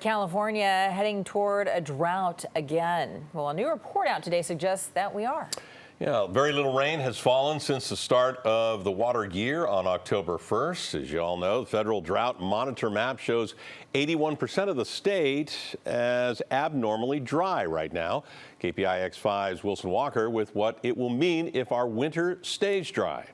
California heading toward a drought again. Well, a new report out today suggests that we are. Yeah, very little rain has fallen since the start of the water year on October 1st. As you all know, the federal drought monitor map shows 81% of the state as abnormally dry right now. KPIX5's Wilson Walker with what it will mean if our winter stays dry.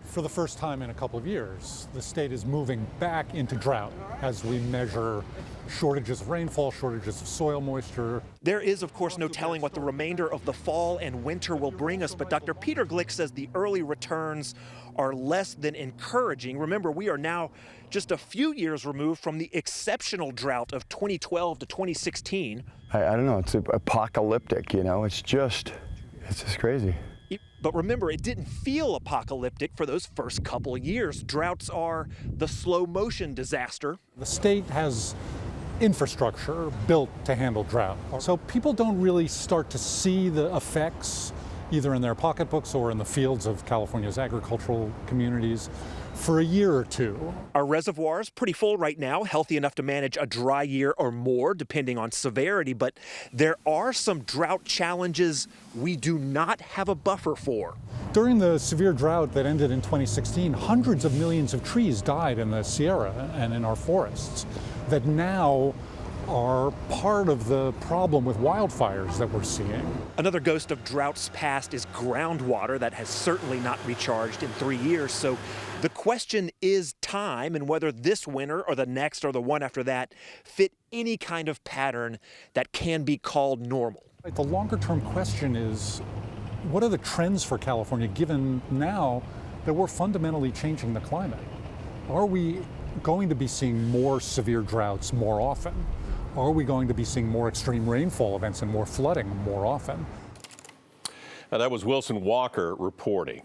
For the first time in a couple of years, the state is moving back into drought as we measure shortages of rainfall, shortages of soil moisture. There is, of course, no telling what the remainder of the fall and winter will bring us, but Dr. Peter Glick says the early returns are less than encouraging. Remember, we are now just a few years removed from the exceptional drought of 2012 to 2016. I don't know, it's apocalyptic, you know, it's just crazy. But remember, it didn't feel apocalyptic for those first couple of years. Droughts are the slow motion disaster. The state has infrastructure built to handle drought. So people don't really start to see the effects either in their pocketbooks or in the fields of California's agricultural communities for a year or two. Our reservoir's pretty full right now, healthy enough to manage a dry year or more, depending on severity, but there are some drought challenges we do not have a buffer for. During the severe drought that ended in 2016, hundreds of millions of trees died in the Sierra and in our forests that now are part of the problem with wildfires that we're seeing. Another ghost of droughts past is groundwater that has certainly not recharged in 3 years. So the question is time and whether this winter or the next or the one after that fit any kind of pattern that can be called normal. The longer term question is, what are the trends for California given now that we're fundamentally changing the climate? Are we going to be seeing more severe droughts more often? Are we going to be seeing more extreme rainfall events and more flooding more often? That was Wilson Walker reporting.